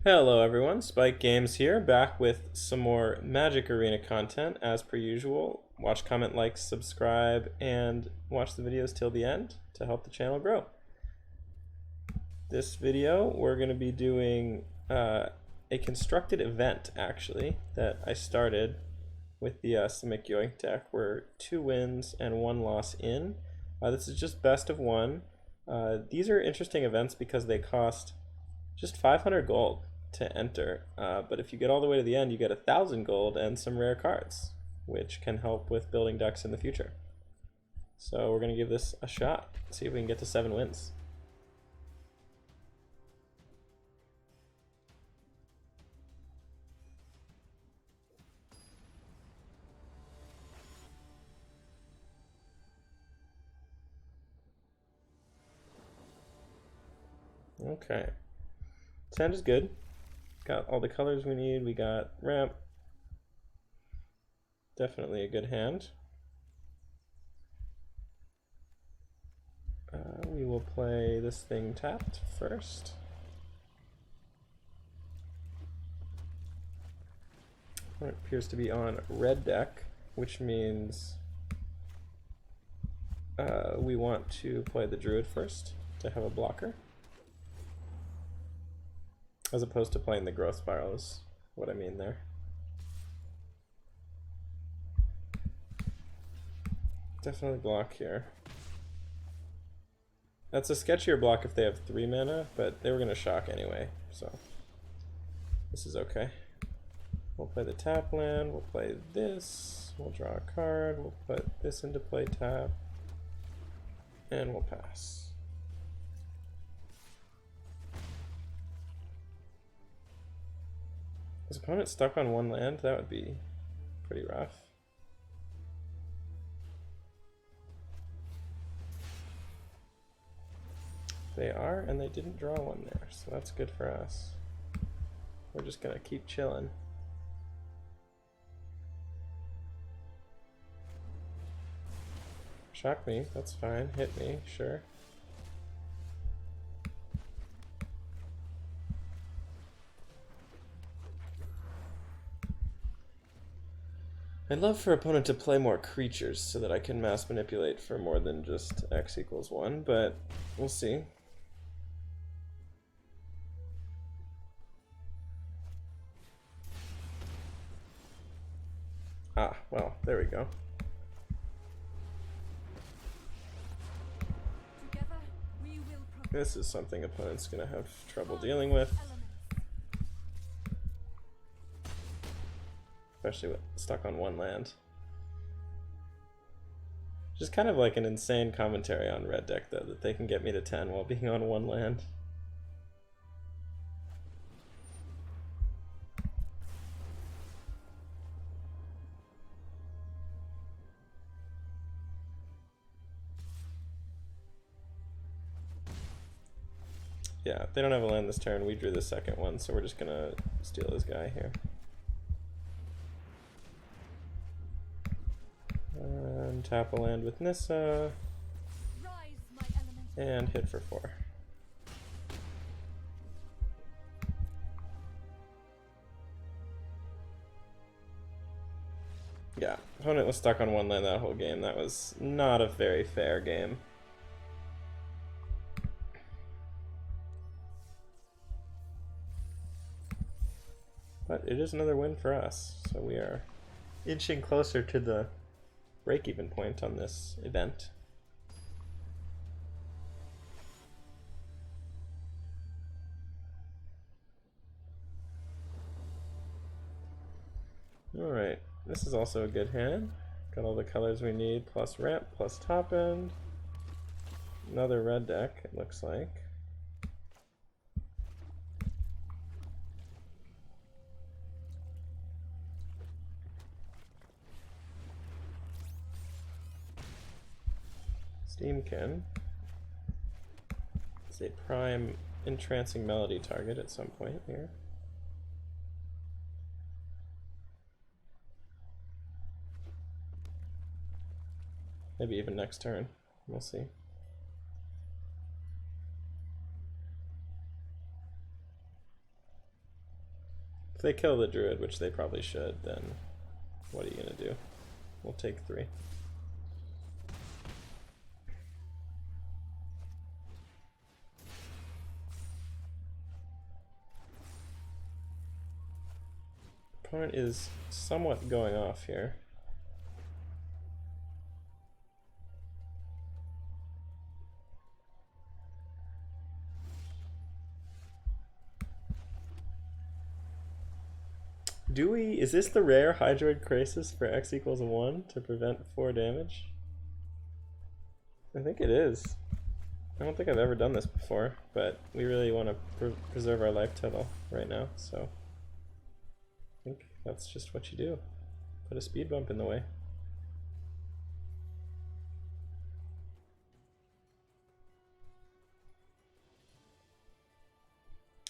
Hello everyone, Spike Games here, back with some more Magic Arena content as per usual. Watch, comment, like, subscribe, and watch the videos till the end to help the channel grow. This video we're going to be doing a constructed event actually that I started with the Simic Yoink deck. We're 2 wins and 1 loss in. This is just best of 1. These are interesting events because they cost just 500 gold to enter, but if you get all the way to the end, you get 1,000 gold and some rare cards, which can help with building decks in the future. So we're going to give this a shot, see if we can get to 7 wins. Okay, sand is good. Got all the colors we need. We got ramp. Definitely a good hand. We will play this thing tapped first. It appears to be on red deck, which means we want to play the druid first to have a blocker, as opposed to playing the growth spiral is what I mean there. Definitely block here. That's a sketchier block if they have 3 mana, but they were going to shock anyway, so this is okay. We'll play the tap land, we'll play this, we'll draw a card, we'll put this into play tap, and we'll pass. His opponent stuck on 1 land? That would be pretty rough. They are, and they didn't draw one there, so that's good for us. We're just gonna keep chilling. Shock me, that's fine. Hit me, sure. I'd love for opponent to play more creatures so that I can mass manipulate for more than just X equals 1, but we'll see. Ah, well, there we go. This is something opponent's gonna have trouble dealing with. Especially with stuck on 1 land. Just kind of like an insane commentary on red deck though, that they can get me to 10 while being on 1 land. Yeah, they don't have a land this turn. We drew the second one, so we're just gonna steal this guy here. And tap a land with Nissa. And hit for 4. Yeah, opponent was stuck on 1 land that whole game. That was not a very fair game. But it is another win for us, so we are inching closer to the break-even point on this event. Alright, this is also a good hand. Got all the colors we need, plus ramp, plus top end. Another red deck, it looks like. Steamkin. It's a prime entrancing melody target at some point here. Maybe even next turn. We'll see. If they kill the druid, which they probably should, then what are you gonna do? We'll take 3. Opponent is somewhat going off here. Do we? Is this the rare Hydroid Krasis for x equals 1 to prevent 4 damage? I think it is. I don't think I've ever done this before, but we really want to preserve our life total right now, so I think that's just what you do. Put a speed bump in the way.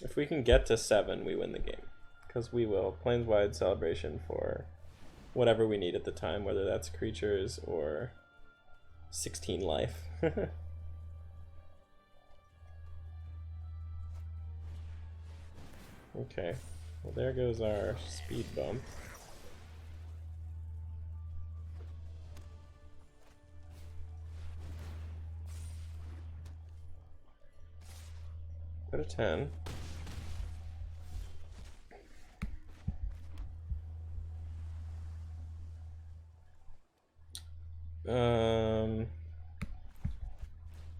If we can get to 7, we win the game. Because we will planeswide celebration for whatever we need at the time, whether that's creatures or 16 life. Okay, well there goes our speed bump. Go to 10.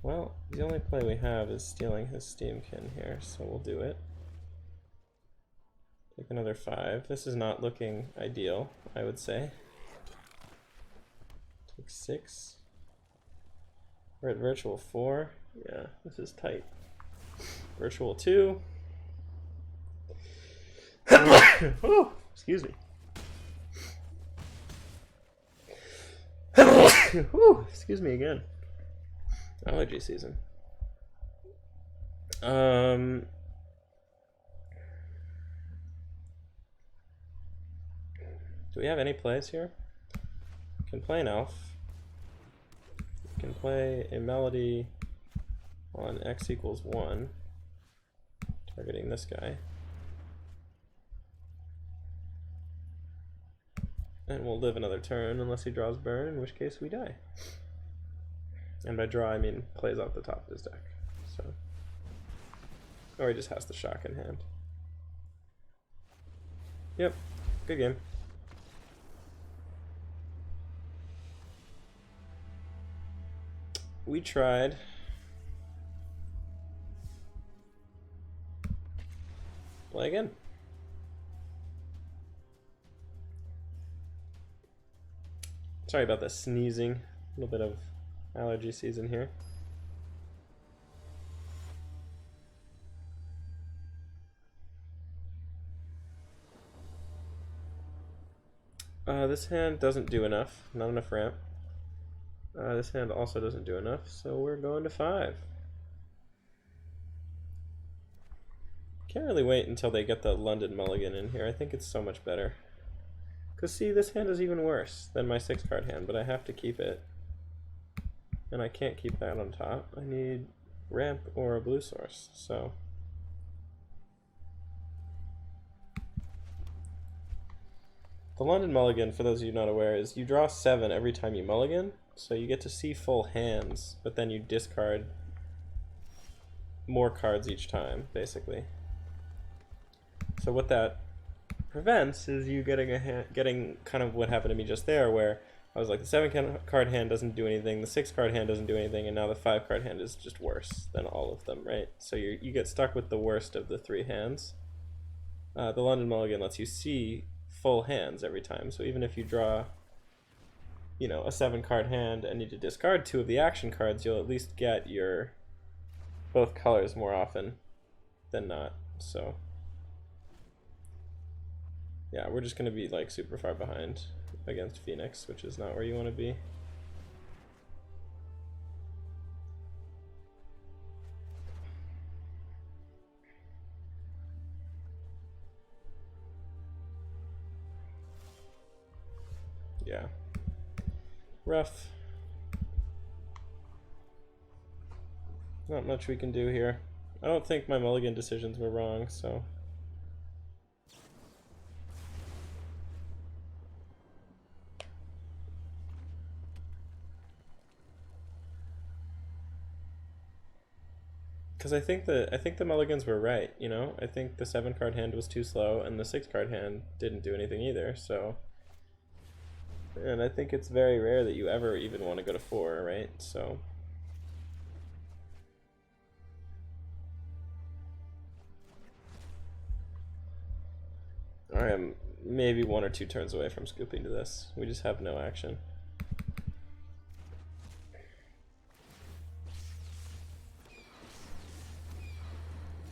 Well, the only play we have is stealing his Steamkin here, so we'll do it. Take another 5. This is not looking ideal, I would say. Take 6. We're at virtual 4. Yeah, this is tight. Virtual 2. Oh, excuse me. Whew, excuse me again. Allergy season. Do we have any plays here? We can play an elf. We can play a melody on x equals 1, targeting this guy. And we'll live another turn unless he draws burn, in which case we die. And by draw, I mean plays off the top of his deck. So, or he just has the shock in hand. Yep, good game. We tried. Play again. Sorry about the sneezing. A little bit of allergy season here. This hand doesn't do enough. Not enough ramp. This hand also doesn't do enough, so we're going to 5. Can't really wait until they get the London Mulligan in here. I think it's so much better. Because see, this hand is even worse than my 6-card hand, but I have to keep it. And I can't keep that on top. I need ramp or a blue source, so. The London Mulligan, for those of you not aware, is you draw 7 every time you mulligan, so you get to see full hands, but then you discard more cards each time, basically. So what that prevents is you getting kind of what happened to me just there, where I was like, the 7-card hand doesn't do anything, the 6-card hand doesn't do anything, and now the 5-card hand is just worse than all of them, right? So you get stuck with the worst of the 3 hands. The London Mulligan lets you see full hands every time, so even if you draw, you know, a 7-card hand and need to discard 2 of the action cards, you'll at least get your both colors more often than not. So yeah, we're just gonna be like super far behind against Phoenix, which is not where you want to be. Yeah. Rough. Not much we can do here. I don't think my mulligan decisions were wrong, so. Because I think the mulligans were right. You know, I think the 7 card hand was too slow, and the 6 card hand didn't do anything either. So, and I think it's very rare that you ever even want to go to 4, right? So. I am maybe 1 or 2 turns away from scooping to this. We just have no action.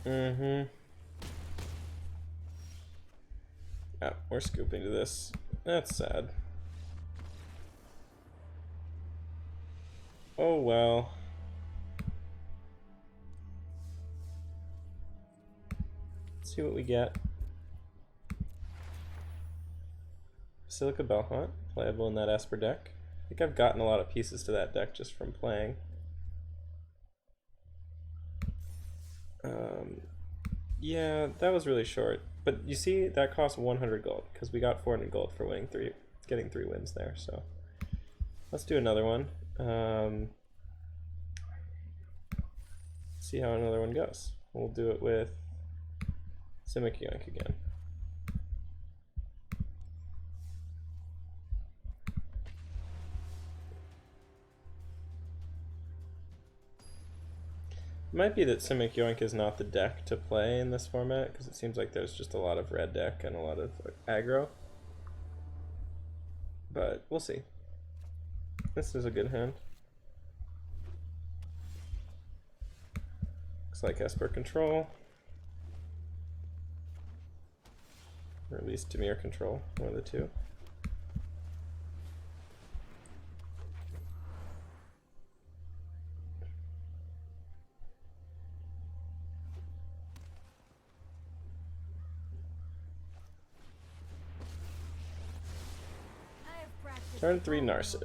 Mm-hmm. Oh, we're scooping to this. That's sad. Oh well. Let's see what we get. Silica Bellhaunt, playable in that Esper deck. I think I've gotten a lot of pieces to that deck just from playing. Yeah, that was really short. But you see, that cost 100 gold, because we got 400 gold for getting 3 wins there, so. Let's do another one. See how another one goes. We'll do it with Simic Yoink again. It might be that Simic Yoink is not the deck to play in this format, because it seems like there's just a lot of red deck and a lot of aggro. But we'll see. This is a good hand. Looks like Esper Control. Or at least Dimir Control, one of the two. Turn 3 Narset.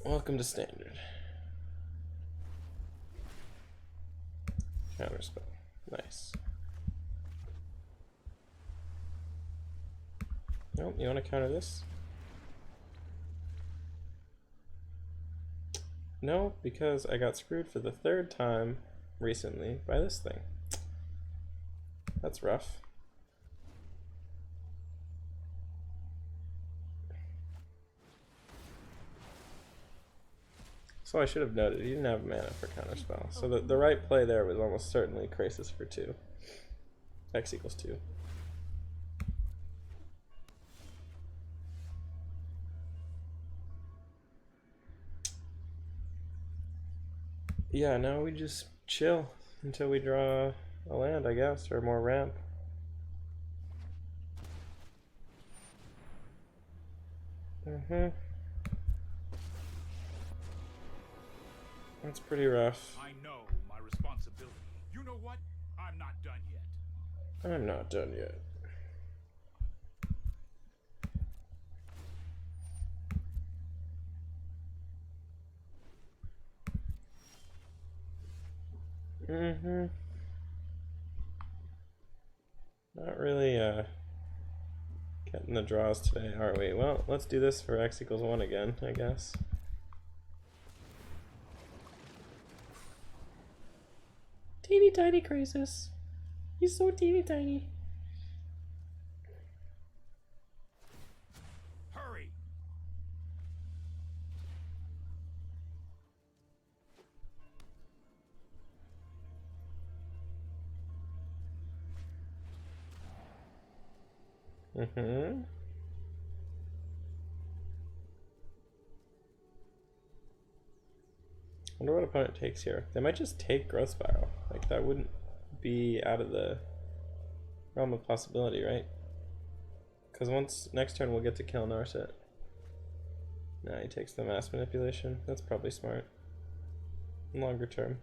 Welcome to Standard. Counterspell. Nice. Nope, you want to counter this? No, because I got screwed for the 3rd time recently by this thing. That's rough. So I should have noted, he didn't have mana for counterspell. So the right play there was almost certainly Krasis for 2. X equals 2. Yeah, now we just chill until we draw a land, I guess, or more ramp. That's pretty rough. I know my responsibility. You know what? I'm not done yet. I'm not done yet. Not really getting the draws today, are we? Well, let's do this for X equals 1 again, I guess. Teeny tiny Krasis. He's so teeny tiny. Hurry! Wonder what opponent takes here. They might just take Growth Spiral. Like, that wouldn't be out of the realm of possibility, right? Because next turn we'll get to kill Narset. Nah, he takes the Mass Manipulation. That's probably smart. Longer term.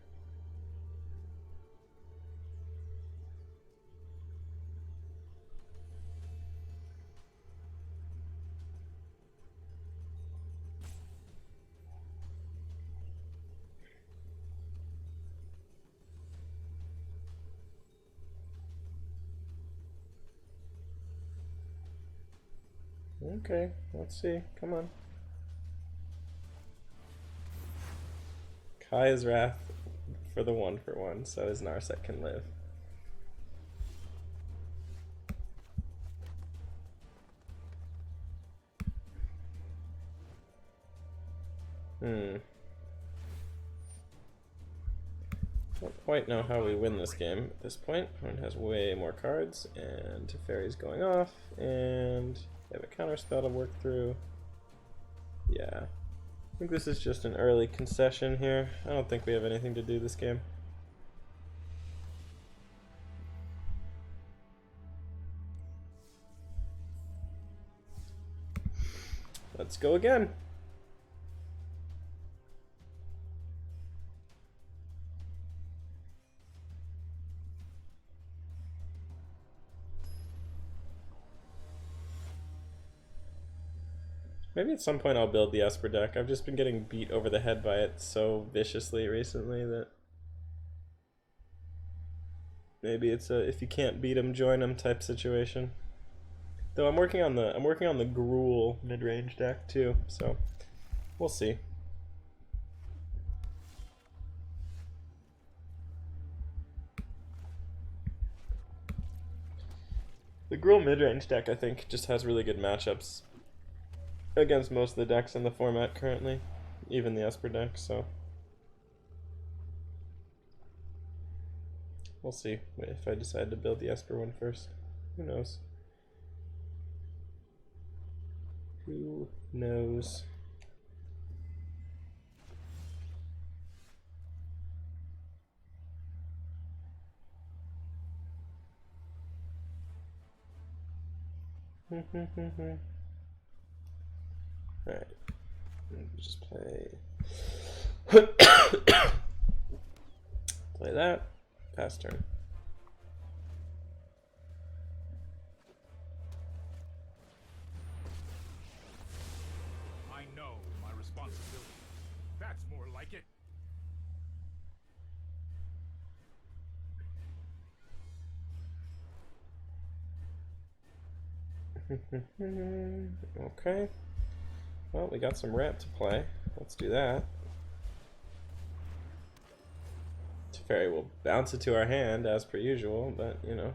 Okay, let's see. Come on. Kaya's Wrath for the 1/1 so his Narset can live. Don't quite know how we win this game at this point. Opponent has way more cards, and Teferi's going off, and they have a counter spell to work through. Yeah. I think this is just an early concession here. I don't think we have anything to do this game. Let's go again. Maybe at some point I'll build the Esper deck. I've just been getting beat over the head by it so viciously recently that maybe it's a if you can't beat them, join them type situation. Though I'm working on the Gruul mid-range deck too, so we'll see. The Gruul mid-range deck I think just has really good matchups against most of the decks in the format currently, even the Esper deck, so we'll see if I decide to build the Esper one first. Who knows? Who knows? Alright, just play play that, pass turn. I know my responsibility. That's more like it. Okay. Well, we got some ramp to play. Let's do that. Teferi will bounce it to our hand as per usual, but you know,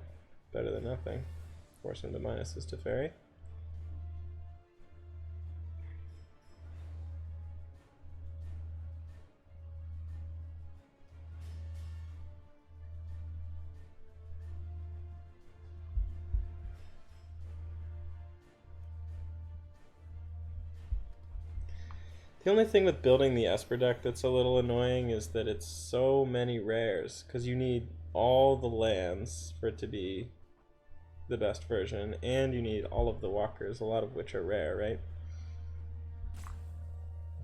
better than nothing. Force him to minus his Teferi. The only thing with building the Esper deck that's a little annoying is that it's so many rares, because you need all the lands for it to be the best version, and you need all of the walkers, a lot of which are rare, right?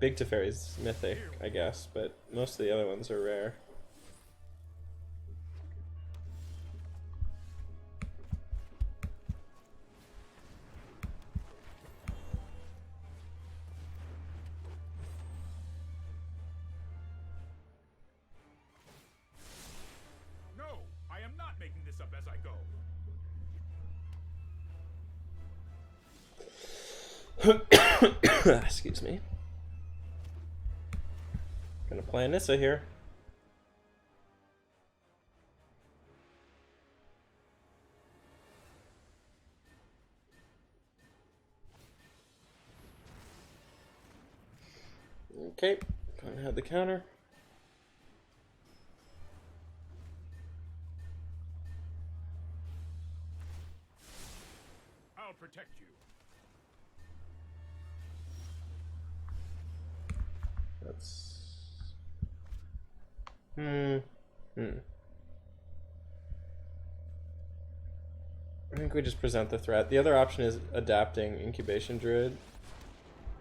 Big Teferi's mythic, I guess, but most of the other ones are rare. Excuse me. Gonna play a Nissa here. Okay, gonna have the counter. I'll protect you. That's... I think we just present the threat. The other option is adapting Incubation Druid.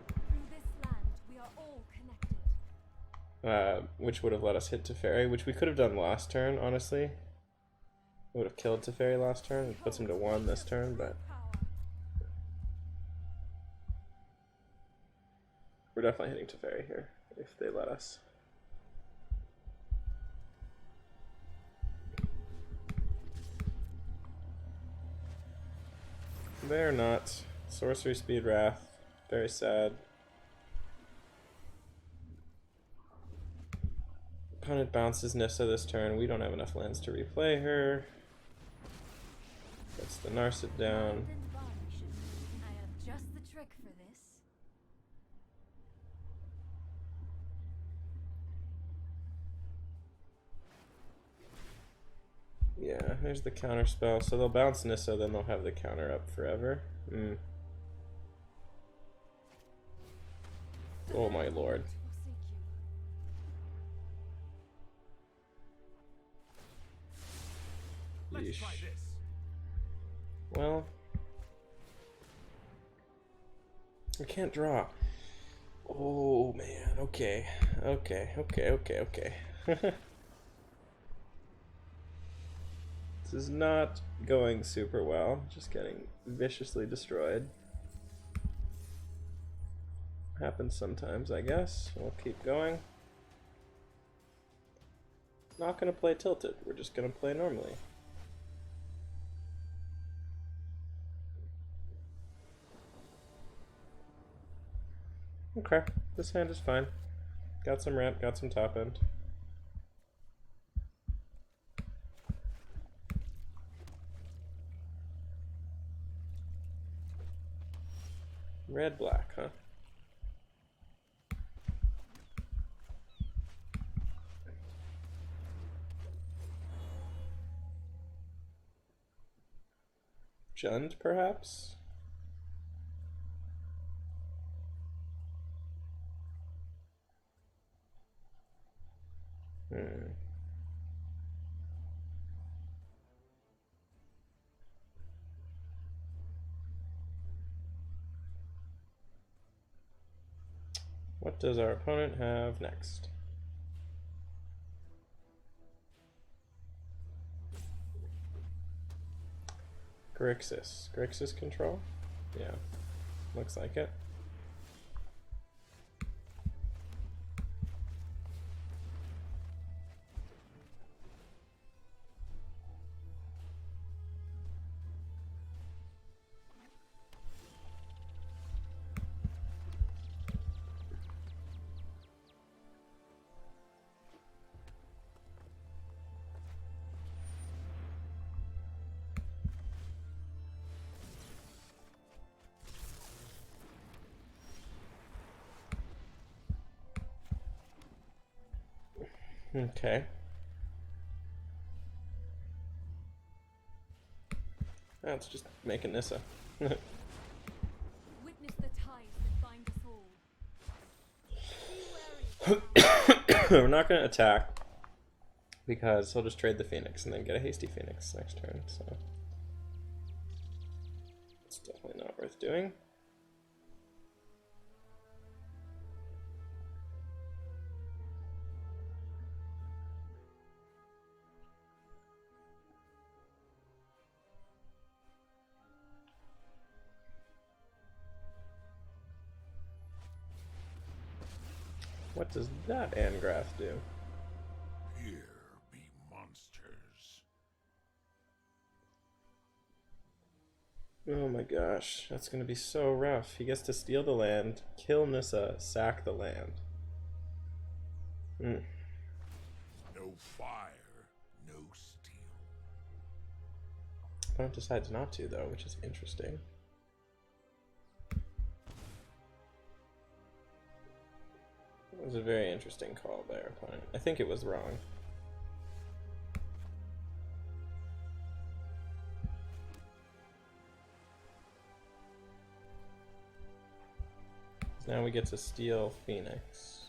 Through this land, we are all connected. Which would have let us hit Teferi, which we could have done last turn, honestly. It would have killed Teferi last turn. It puts him to 1 this turn, but... we're definitely hitting Teferi here, if they let us. They're not. Sorcery Speed Wrath. Very sad. opponent bounces Nissa this turn. We don't have enough lands to replay her. Puts the Narset down. I have just the trick for this. Yeah, here's the counter spell. So they'll bounce Nissa, then they'll have the counter up forever. Oh my lord. Let's try Yeesh. this. Well, I can't draw. Oh man, okay. This is not going super well. Just getting viciously destroyed. Happens sometimes, I guess. We'll keep going. Not gonna play tilted. We're just gonna play normally. Okay, this hand is fine. Got some ramp, got some top end. Red black, huh? Jund, perhaps? What does our opponent have next? Grixis. Grixis control? Yeah, looks like it. Okay. That's just making Nissa. Witness the ties that bind us all. We're not going to attack because he'll just trade the Phoenix and then get a hasty Phoenix next turn, so it's definitely not worth doing. What does that Angrath do? Here be monsters. Oh my gosh, that's gonna be so rough. He gets to steal the land, kill Nissa, sack the land. No fire, no steel. Opponent decides not to though, which is interesting. It was a very interesting call by our opponent. I think it was wrong. So now we get to steal Phoenix.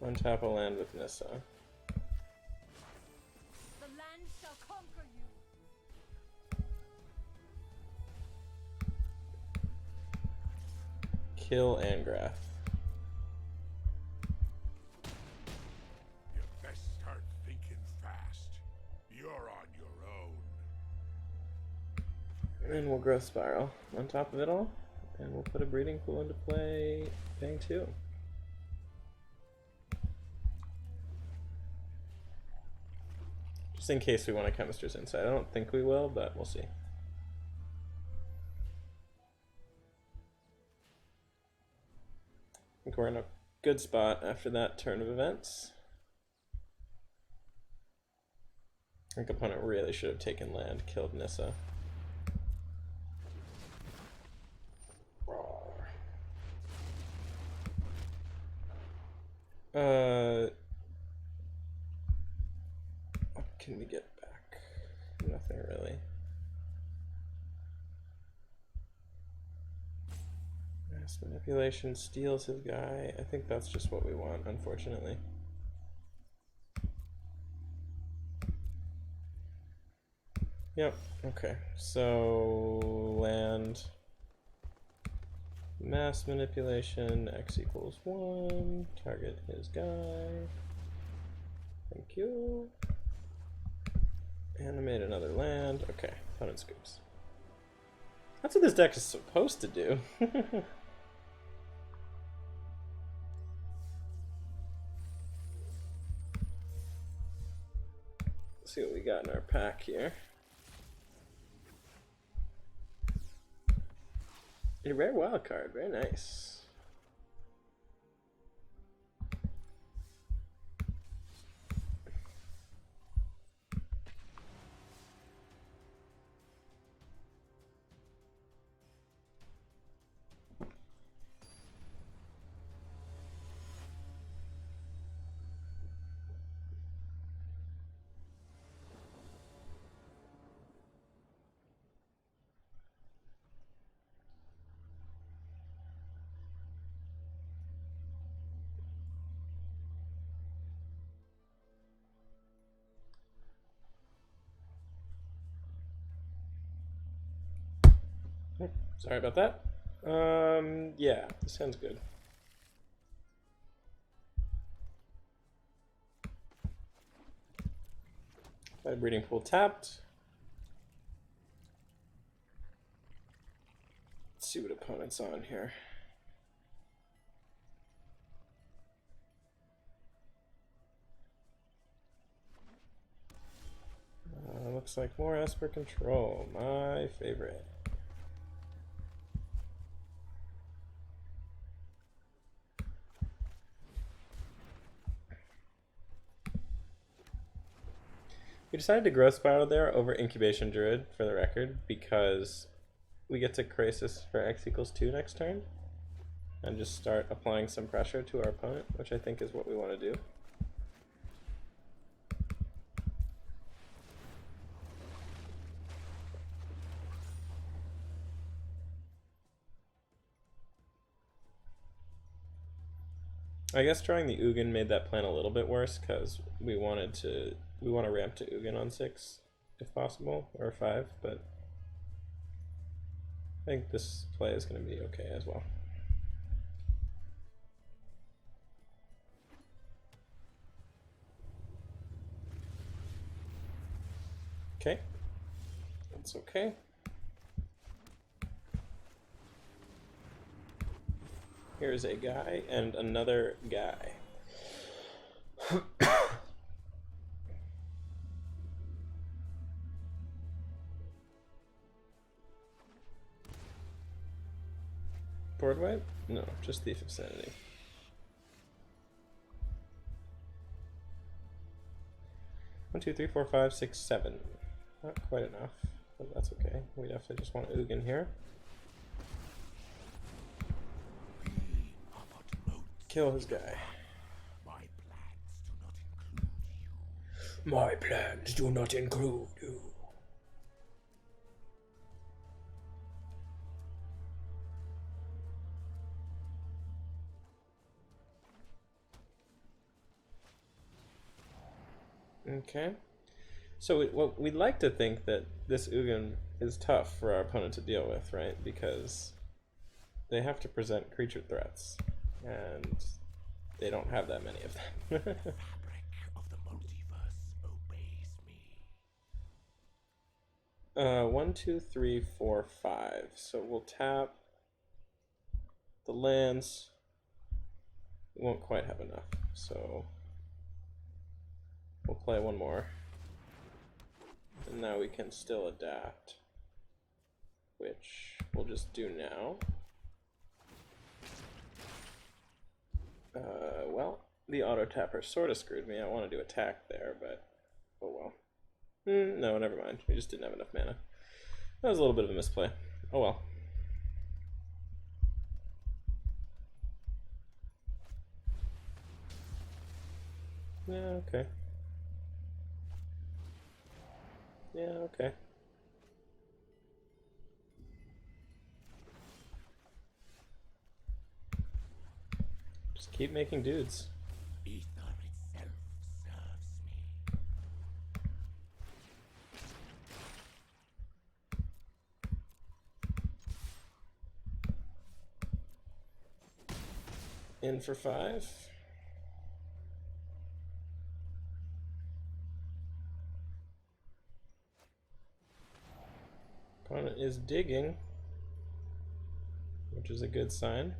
Untap a land with Nissa. The land shall conquer you. Kill Angrath. You best start thinking fast. You're on your own. And we'll growth spiral on top of it all. And we'll put a breeding pool into play, paying 2. Just in case we want a Chemist's Insight. I don't think we will, but we'll see. think we're in a good spot after that turn of events. I think opponent really should have taken land, killed Nissa. What can we get back? Nothing really. Mass manipulation steals his guy. I think that's just what we want, unfortunately. Yep, okay. So land mass manipulation, x equals 1, target his guy. Thank you. Animate another land. Okay, opponent scoops. That's what this deck is supposed to do. Let's see what we got in our pack here. A rare wild card, very nice. Sorry about that. Yeah, this sounds good. My breeding pool tapped. Let's see what opponent's on here. Looks like more Esper control, my favorite. We decided to growth spiral there over incubation druid, for the record, because we get to Krasis for x equals 2 next turn and just start applying some pressure to our opponent, which I think is what we want to do. I guess drawing the Ugin made that plan a little bit worse because we want to ramp to Ugin on 6 if possible, or 5, but I think this play is going to be okay as well. Okay, that's okay. Here's a guy and another guy. Board wipe? No, just Thief of Sanity. One, two, three, four, five, six, 7. Not quite enough, but that's okay. We definitely just want Ugin here. Kill his guy. My plans do not include you. Okay. So well, we'd like to think that this Ugin is tough for our opponent to deal with, right? Because they have to present creature threats, and they don't have that many of them. Fabric of the multiverse obeys me. 1, 2, 3, 4, 5. So we'll tap the lands. We won't quite have enough, so we'll play one more. And now we can still adapt, which we'll just do now. Well, the auto tapper sort of screwed me. I wanted to attack there, but oh well. No, never mind. We just didn't have enough mana. That was a little bit of a misplay. Oh well. Yeah, okay. Yeah, okay. Just keep making dudes. Ether itself serves me. In for 5. Opponent is digging, which is a good sign.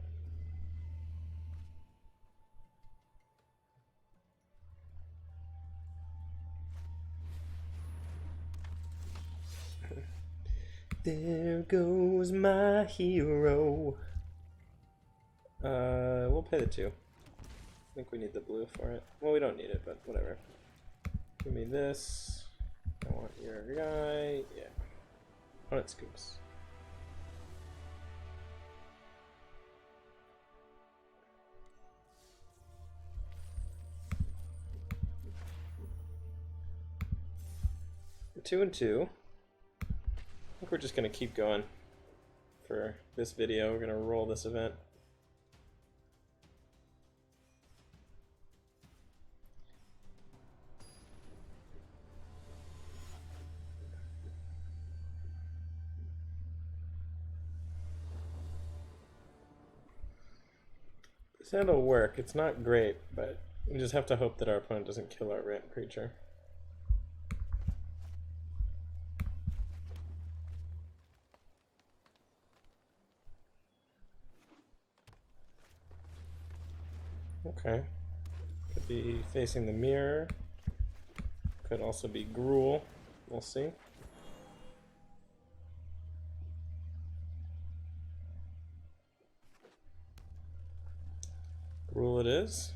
There goes my hero. We'll pay the 2. I think we need the blue for it. Well, we don't need it, but whatever. Give me this. I want your guy. Yeah. Opponent scoops. We're 2 and 2. I think we're just gonna keep going for this video. We're gonna roll this event. This hand'll work. It's not great, but we just have to hope that our opponent doesn't kill our ramp creature. Okay. Could be facing the mirror. Could also be Gruul. We'll see. Gruul it is.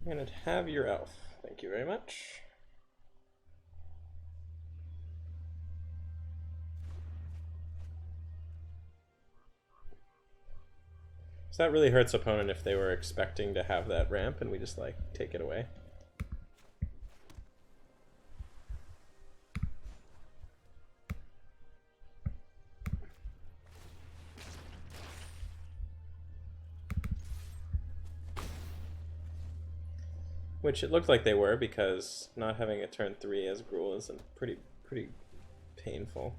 I'm gonna have your elf. Thank you very much. So that really hurts opponent if they were expecting to have that ramp and we just like take it away. Which it looked like they were, because not having a turn 3 as Gruul is pretty painful.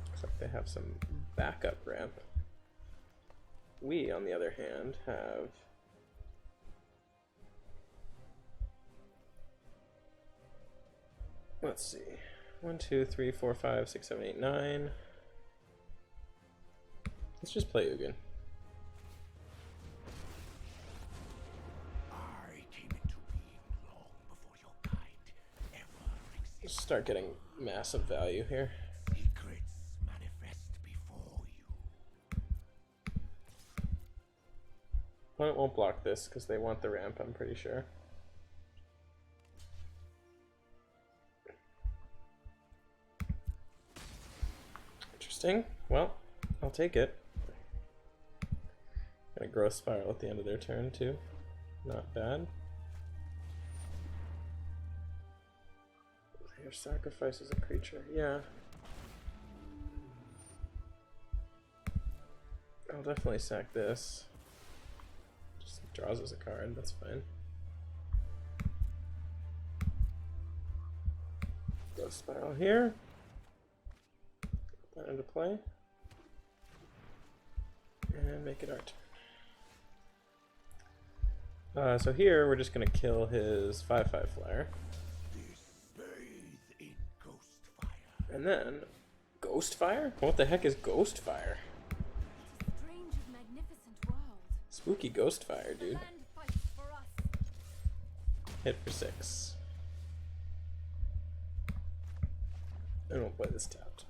Looks like they have some backup ramp. We, on the other hand, have let's see. 1, 2, 3, 4, 5, 6, 7, 8, 9. Let's just play Ugin. Start getting massive value here. Secrets manifest before you. Opponent won't block this because they want the ramp, I'm pretty sure. Interesting. Well, I'll take it. Got a growth spiral at the end of their turn too. Not bad. Player sacrifices a creature. Yeah. I'll definitely sack this. Just draws us a card, that's fine. Growth spiral here. Put that into play. And make it our turn. So here we're just going to kill his 5/5 flyer. And then Ghostfire? What the heck is Ghostfire? It is a strange and magnificent world. Spooky Ghostfire, The dude. land fights for us. Hit for 6. And we'll play this tapped.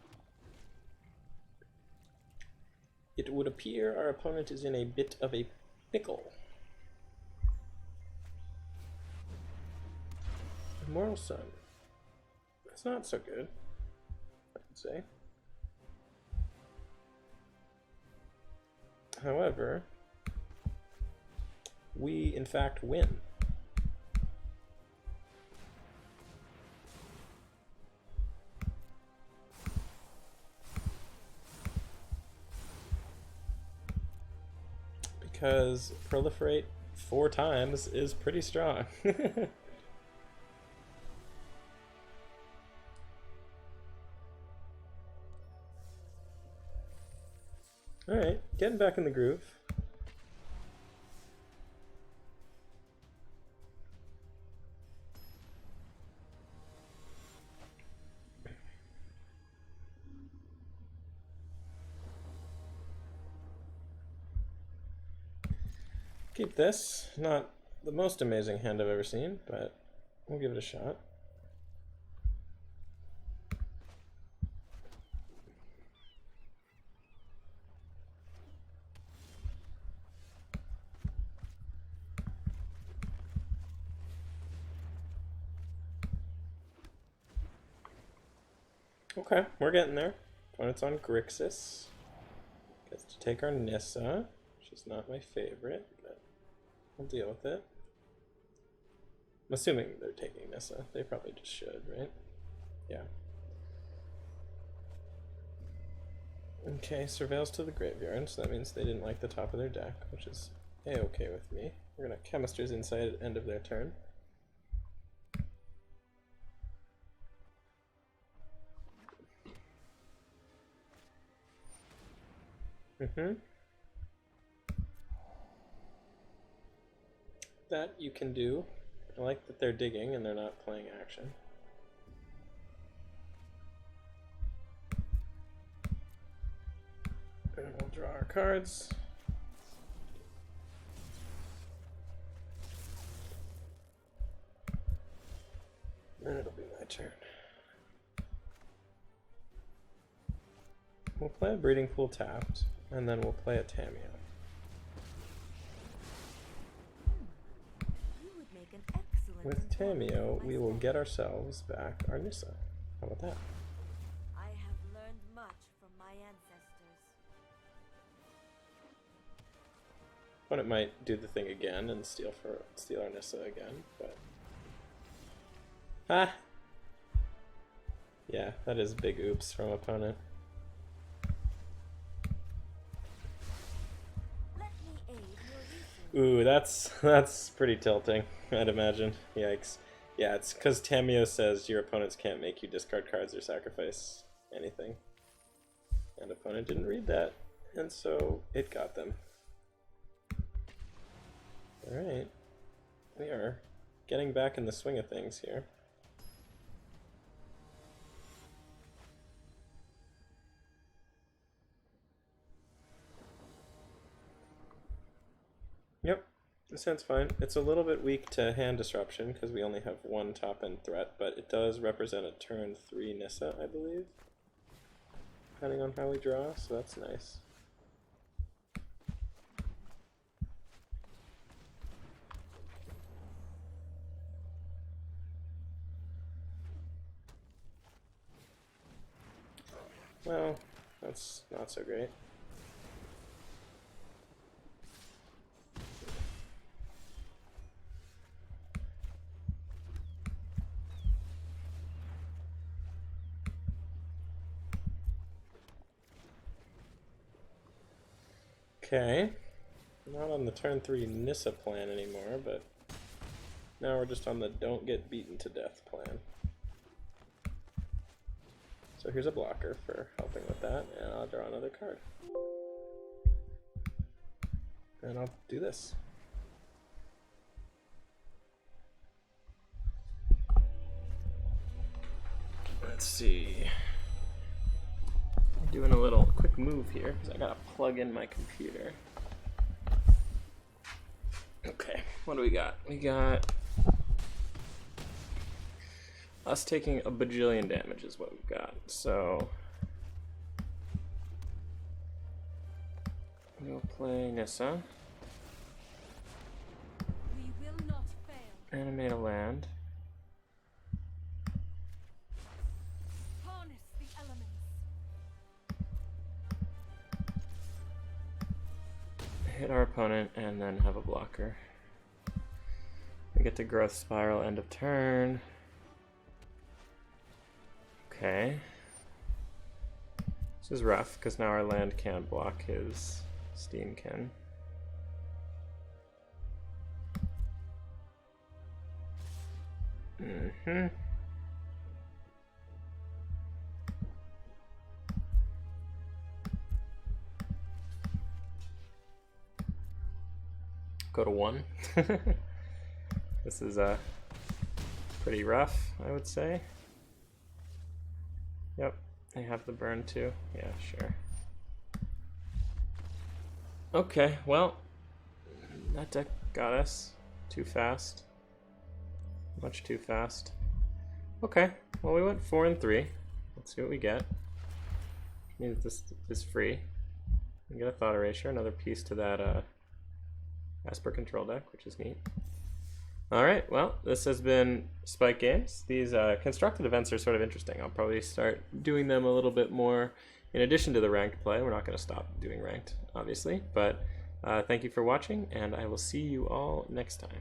It would appear our opponent is in a bit of a pickle. Immortal Sun. That's not so good, I would say. However, we in fact win. Because proliferate 4 times is pretty strong. Alright, getting back in the groove. Keep this. Not the most amazing hand I've ever seen, but we'll give it a shot. Okay, we're getting there. Opponent's on Grixis. Gets to take our Nissa, which is not my favorite, but I'll deal with it. I'm assuming they're taking Nissa. They probably just should, right? Yeah. Okay, surveils to the graveyard, so that means they didn't like the top of their deck, which is a-okay with me. We're gonna Chemister's Insight at the end of their turn. That you can do. I like that they're digging and they're not playing action. And we'll draw our cards. Then it'll be my turn. We'll play a Breeding Pool tapped, and then we'll play a Tamiyo. With Tamiyo, we will get ourselves back our Nissa. How about that? I have learned much from my ancestors. Opponent might do the thing again and steal our Nissa again, but yeah, that is big oops from opponent. Let me aid your Ooh, research. that's pretty tilting, I'd imagine. Yikes. Yeah, it's because Tamiyo says your opponents can't make you discard cards or sacrifice anything. And opponent didn't read that, and so it got them. Alright. We are getting back in the swing of things here. Yep, this hand's fine. It's a little bit weak to hand disruption because we only have 1 top end threat, but it does represent a turn 3 Nissa, I believe. Depending on how we draw, so that's nice. Well, that's not so great. Okay, not on the turn 3 Nissa plan anymore, but now we're just on the don't get beaten to death plan. So here's a blocker for helping with that, and I'll draw another card. And I'll do this. Let's see. Doing a little quick move here because I gotta plug in my computer. Okay, what do we got? We got us taking a bajillion damage is what we we've got. So we'll play Nissa. We will not fail. Animate a land. Harness the elements. Hit our opponent and then have a blocker. We get to growth spiral end of turn. Okay. This is rough because now our land can't block his steam can. Go to 1. This is pretty rough, I would say. Yep, they have the burn too. Yeah, sure. Okay, well, that deck got us too fast. Much too fast. Okay, well, we went 4 and 3. Let's see what we get. This is free. We get a Thought Erasure, another piece to that Esper control deck, which is neat. Alright, well, this has been Spike Games. These constructed events are sort of interesting. I'll probably start doing them a little bit more in addition to the ranked play. We're not going to stop doing ranked, obviously, but thank you for watching, and I will see you all next time.